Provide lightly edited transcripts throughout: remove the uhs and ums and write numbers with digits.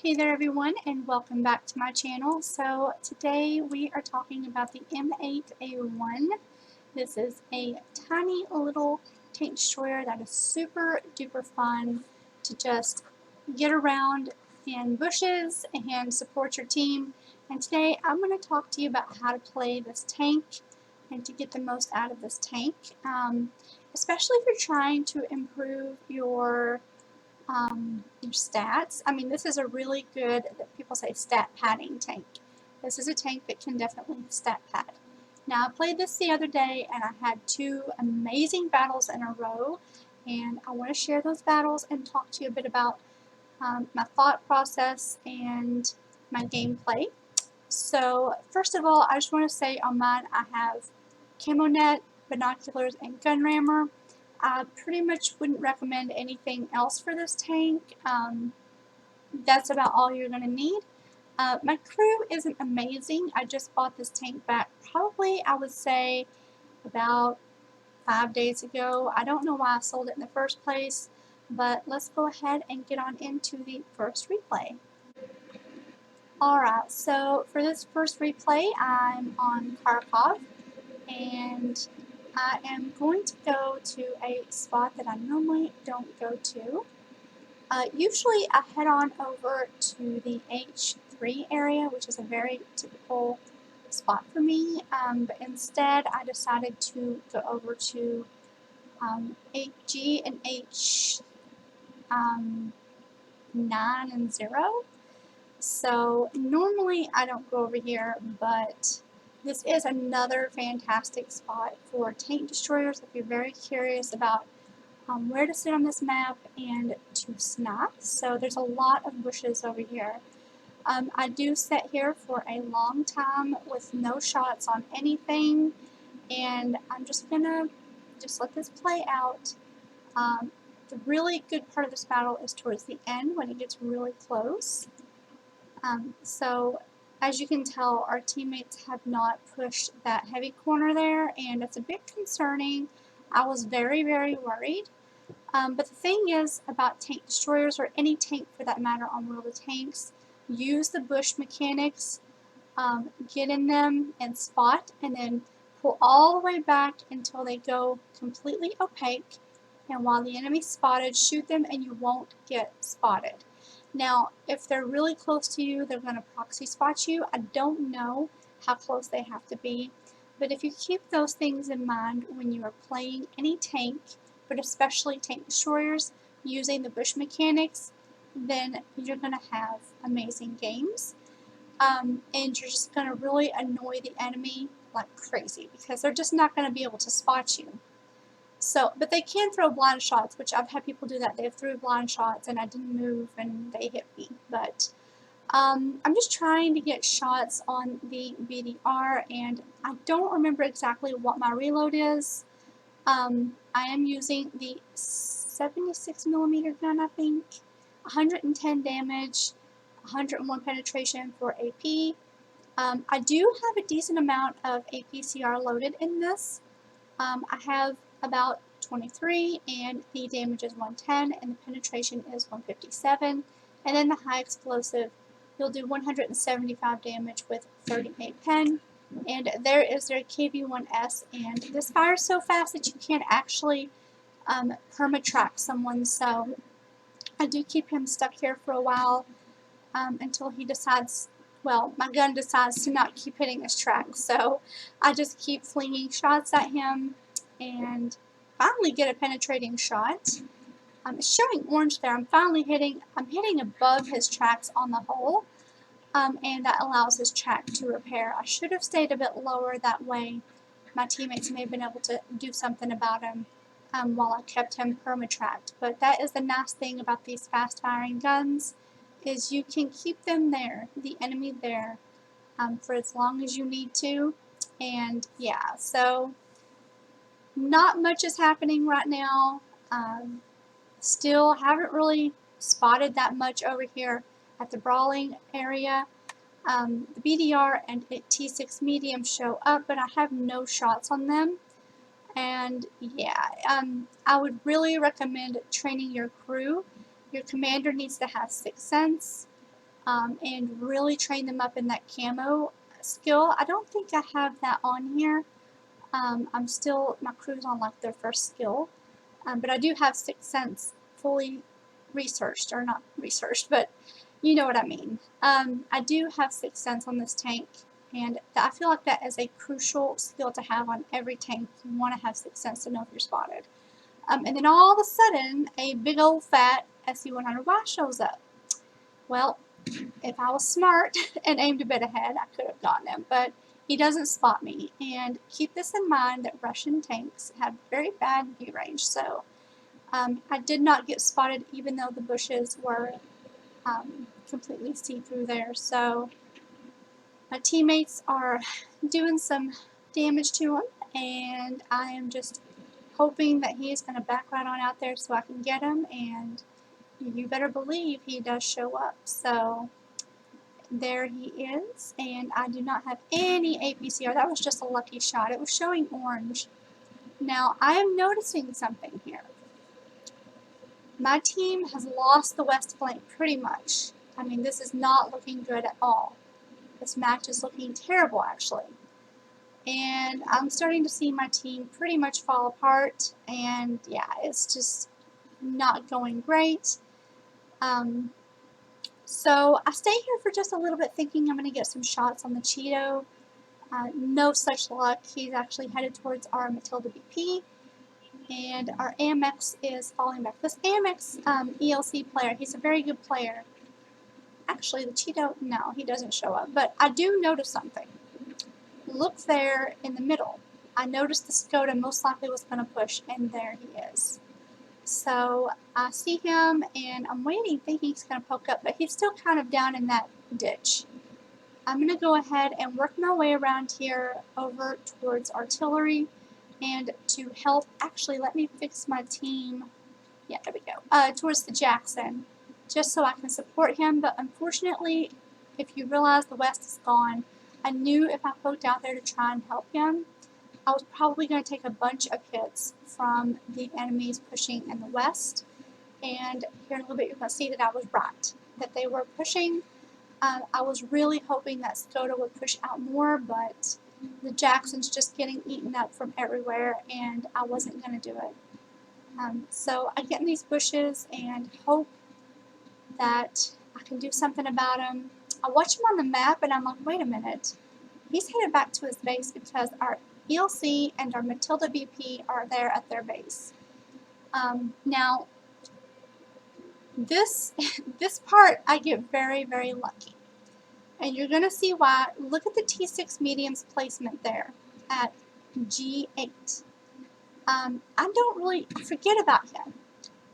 Hey there everyone, and welcome back to my channel. So today we are talking about the M8A1. This is a tiny little tank destroyer that is super duper fun to just get around in bushes and support your team. And today I'm going to talk to you about how to play this tank and to get the most out of this tank, especially if you're trying to improve your stats. I mean, this is a really good, people say, stat padding tank. This is a tank that can definitely stat pad. Now, I played this the other day and I had two amazing battles in a row, and I want to share those battles and talk to you a bit about my thought process and my gameplay. So, first of all, I just want to say on mine I have camo net, binoculars, and gun rammer. I pretty much wouldn't recommend anything else for this tank. That's about all you're going to need. My crew isn't amazing. I just bought this tank back probably, I would say, about 5 days ago. I don't know why I sold it in the first place, but let's go ahead and get on into the first replay. Alright, so for this first replay, I'm on Kharkov, and I am going to go to a spot that I normally don't go to. Usually I head on over to the H3 area, which is a very typical spot for me, but instead I decided to go over to HG and H 9 and 0. So normally I don't go over here, but this is another fantastic spot for tank destroyers if you're very curious about where to sit on this map and to snipe. So there's a lot of bushes over here. I do sit here for a long time with no shots on anything, and I'm just gonna let this play out. The really good part of this battle is towards the end when it gets really close. So as you can tell, our teammates have not pushed that heavy corner there, and it's a bit concerning. I was very, very worried. But the thing is about tank destroyers, or any tank for that matter on World of Tanks, use the bush mechanics, get in them and spot, and then pull all the way back until they go completely opaque, and while the enemy's spotted, shoot them and you won't get spotted. Now, if they're really close to you, they're going to proxy spot you. I don't know how close they have to be, but if you keep those things in mind when you are playing any tank, but especially tank destroyers, using the bush mechanics, then you're going to have amazing games. And you're just going to really annoy the enemy like crazy because they're just not going to be able to spot you. So, but they can throw blind shots, which I've had people do that. They've threw blind shots and I didn't move and they hit me. But I'm just trying to get shots on the BDR, and I don't remember exactly what my reload is. I am using the 76mm gun, I think. 110 damage, 101 penetration for AP. I do have a decent amount of APCR loaded in this. I have about 23, and the damage is 110, and the penetration is 157. And then the high explosive, you'll do 175 damage with 38 pen. And there is their KV-1S, and this fires so fast that you can't actually perma-track someone, so I do keep him stuck here for a while until he decides, well, my gun decides to not keep hitting his track, so I just keep flinging shots at him and finally get a penetrating shot. It's showing orange there. I'm hitting above his tracks on the hole, and that allows his track to repair. I should have stayed a bit lower, that way my teammates may have been able to do something about him while I kept him perma-tracked. But that is the nice thing about these fast-firing guns, is you can keep them there, the enemy there, for as long as you need to. And yeah, so not much is happening right now. Still haven't really spotted that much over here at the brawling area. The BDR and T6 medium show up, but I have no shots on them. And yeah, I would really recommend training your crew. Your commander needs to have 6th sense. and really train them up in that camo skill. I don't think I have that on here. I'm still, my crew's on like their first skill, but I do have Sixth Sense fully researched, or not researched, but you know what I mean. I do have Sixth Sense on this tank, and I feel like that is a crucial skill to have on every tank. You want to have Sixth Sense to know if you're spotted. And then all of a sudden, a big old fat SC-100Y shows up. Well, if I was smart and aimed a bit ahead, I could have gotten him, but he doesn't spot me. And keep this in mind that Russian tanks have very bad view range, so I did not get spotted even though the bushes were completely see-through there. So my teammates are doing some damage to him, and I am just hoping that he is going to back right on out there so I can get him, and you better believe he does show up. So there he is, and I do not have any APCR. That was just a lucky shot. It was showing orange. Now, I am noticing something here. My team has lost the west flank pretty much. I mean, this is not looking good at all. This match is looking terrible, actually. And I'm starting to see my team pretty much fall apart, and yeah, it's just not going great. So I stay here for just a little bit thinking I'm going to get some shots on the Cheeto. No such luck. He's actually headed towards our Matilda BP, and our AMX is falling back. This AMX ELC player, he's a very good player. Actually, the Cheeto, no, he doesn't show up, but I do notice something. Look there in the middle. I noticed the Skoda most likely was going to push, and there he is. So I see him, and I'm waiting, thinking he's going to poke up, but he's still kind of down in that ditch. I'm going to go ahead and work my way around here over towards artillery, and to help, actually, let me fix my team. Yeah, there we go. Towards the Jackson, just so I can support him. But unfortunately, if you realize the west is gone, I knew if I poked out there to try and help him, I was probably going to take a bunch of hits from the enemies pushing in the west. And here in a little bit, you're going to see that I was right, that they were pushing. I was really hoping that Skoda would push out more, but the Jackson's just getting eaten up from everywhere, and I wasn't going to do it. So I get in these bushes and hope that I can do something about him. I watch him on the map, and I'm like, wait a minute. He's headed back to his base because our ELC and our Matilda BP are there at their base. Now, this part I get very, very lucky. And you're going to see why. Look at the T6 medium's placement there at G8. I don't really forget about him.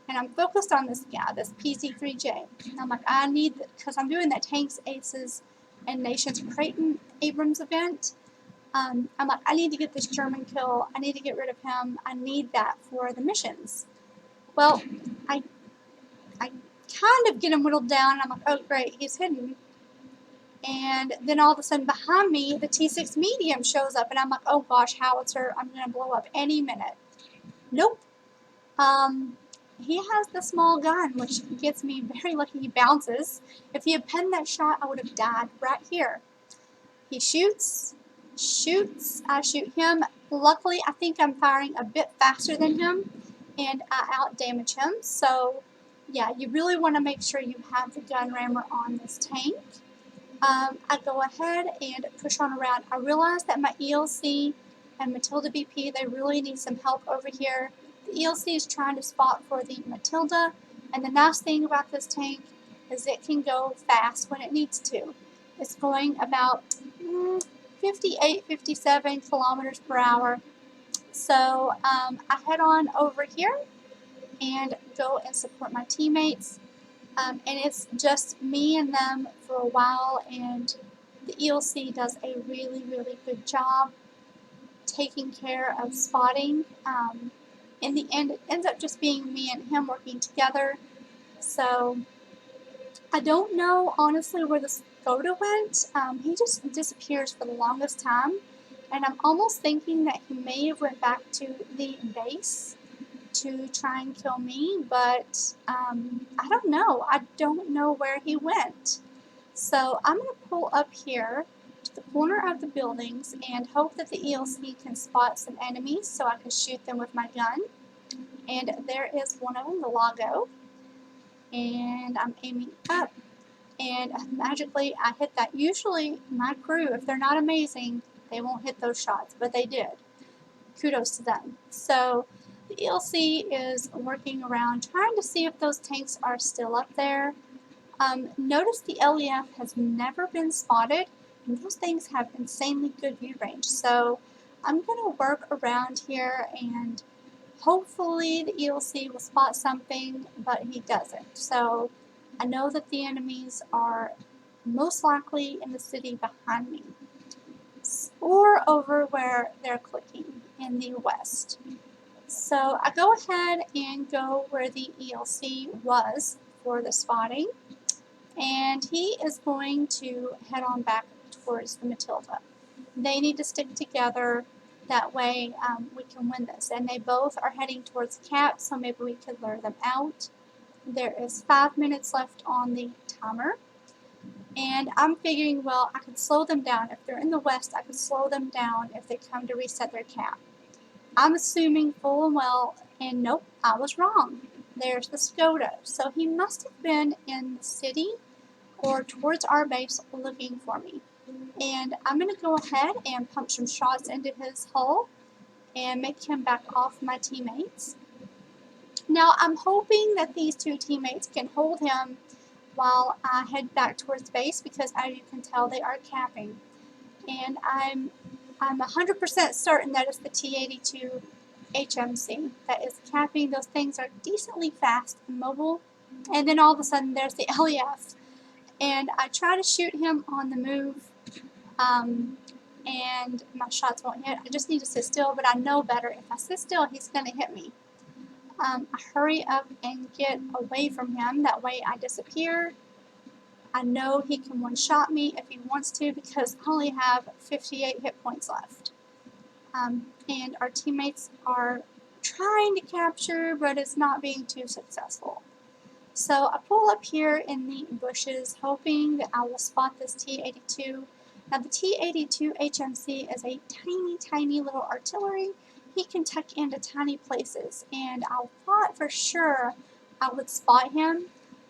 And I'm focused on this guy, this PZ3J. And I'm like, I need, because I'm doing that Tanks, Aces, and Nations Creighton Abrams event. I'm like, I need to get this German kill. I need to get rid of him. I need that for the missions. Well, I kind of get him whittled down. And I'm like, oh, great, he's hidden. And then all of a sudden behind me, the T6 medium shows up. And I'm like, oh, gosh, howitzer, I'm going to blow up any minute. Nope. He has the small gun, which gets me very lucky. He bounces. If he had penned that shot, I would have died right here. He shoots, I shoot him. Luckily, I think I'm firing a bit faster than him, and I out-damage him. So, yeah, you really want to make sure you have the gun rammer on this tank. I go ahead and push on around. I realize that my ELC and Matilda BP, they really need some help over here. The ELC is trying to spot for the Matilda, and the nice thing about this tank is it can go fast when it needs to. It's going about 58, 57 kilometers per hour. So I head on over here and go and support my teammates. And it's just me and them for a while, and the ELC does a really, really good job taking care of spotting. In the end, it ends up just being me and him working together. So I don't know, honestly, where the Skoda went. He just disappears for the longest time, and I'm almost thinking that he may have went back to the base to try and kill me, but I don't know. I don't know where he went. So I'm going to pull up here to the corner of the buildings and hope that the ELC can spot some enemies so I can shoot them with my gun. And there is one of them, the Lago. And I'm aiming up, and magically I hit that. Usually my crew, if they're not amazing, they won't hit those shots, but they did. Kudos to them. So the ELC is working around trying to see if those tanks are still up there. Notice the LEF has never been spotted, and those things have insanely good view range. So I'm going to work around here, and hopefully the ELC will spot something, but he doesn't. So I know that the enemies are most likely in the city behind me, or over where they're clicking in the west. So I go ahead and go where the ELC was for the spotting, and he is going to head on back towards the Matilda. They need to stick together, that way we can win this. And they both are heading towards the cap, so maybe we could lure them out. There is 5 minutes left on the timer, and I'm figuring, well, I could slow them down. If they're in the west, I could slow them down if they come to reset their cap. I'm assuming full and well, and nope, I was wrong. There's the Skoda. So he must have been in the city or towards our base looking for me. And I'm going to go ahead and pump some shots into his hull and make him back off my teammates. Now I'm hoping that these two teammates can hold him while I head back towards base, because as you can tell, they are capping. And I'm 100% certain that it's the T-82 HMC that is capping. Those things are decently fast and mobile. And then all of a sudden there's the LEF. And I try to shoot him on the move, and my shots won't hit. I just need to sit still, but I know better. If I sit still, he's going to hit me. I hurry up and get away from him. That way I disappear. I know he can one-shot me if he wants to, because I only have 58 hit points left. And our teammates are trying to capture, but it's not being too successful. So I pull up here in the bushes, hoping that I will spot this T-82. Now the T-82 HMC is a tiny, tiny little artillery. He can tuck into tiny places, and I thought for sure I would spot him,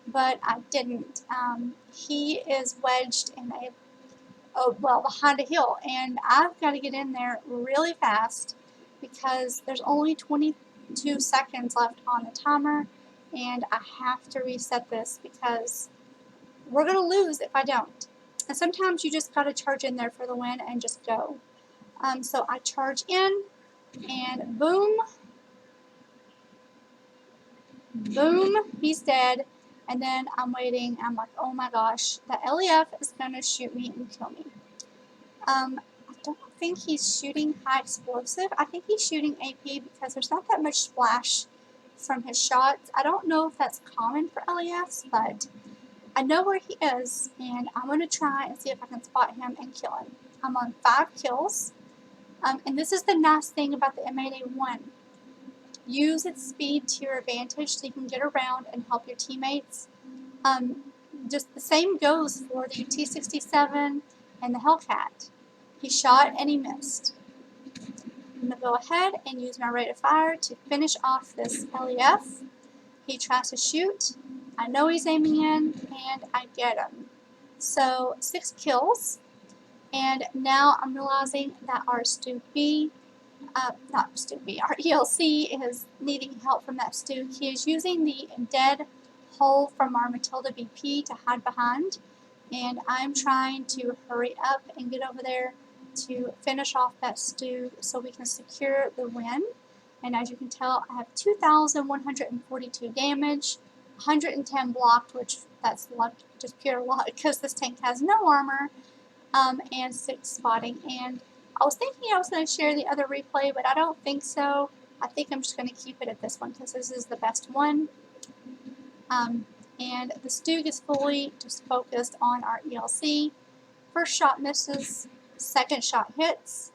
but I didn't. He is wedged in behind a hill, and I've got to get in there really fast because there's only 22 seconds left on the timer, and I have to reset this because we're going to lose if I don't. And sometimes you just got to charge in there for the win and just go. So I charge in, and boom, boom, he's dead. And then I'm waiting. I'm like, oh my gosh, the LEF is going to shoot me and kill me. I don't think he's shooting high explosive. I think he's shooting AP because there's not that much splash from his shots. I don't know if that's common for LEFs, but I know where he is, and I'm going to try and see if I can spot him and kill him. I'm on 5 kills, and this is the nice thing about the M8A1. Use its speed to your advantage so you can get around and help your teammates. Just the same goes for the T-67 and the Hellcat. He shot and he missed. I'm going to go ahead and use my rate of fire to finish off this LEF. He tries to shoot. I know he's aiming in, and I get him. So 6 kills, and now I'm realizing that our our ELC is needing help from that Stu. He is using the dead hull from our Matilda BP to hide behind, and I'm trying to hurry up and get over there to finish off that Stu so we can secure the win. And as you can tell, I have 2,142 damage, 110 blocked, which that's luck, just pure luck, because this tank has no armor, and 6 spotting. And I was thinking I was going to share the other replay, but I don't think so. I think I'm just going to keep it at this one because this is the best one. And the Stug is fully just focused on our ELC. First shot misses, second shot hits,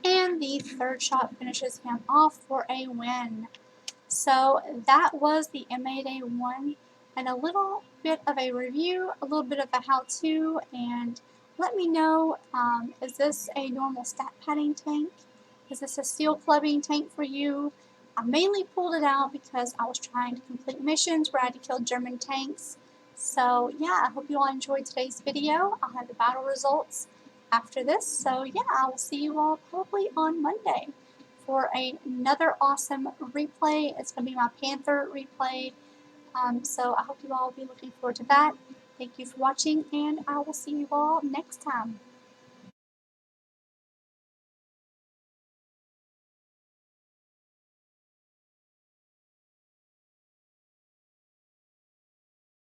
and the third shot finishes him off for a win. So that was the M8A1. and a little bit of a review, a little bit of a how-to, and let me know, is this a normal stat padding tank? Is this a steel clubbing tank for you? I mainly pulled it out because I was trying to complete missions where I had to kill German tanks. So yeah, I hope you all enjoyed today's video. I'll have the battle results after this. So yeah, I will see you all probably on Monday for another awesome replay. It's going to be my Panther replay. So I hope you all will be looking forward to that. Thank you for watching, and I will see you all next time.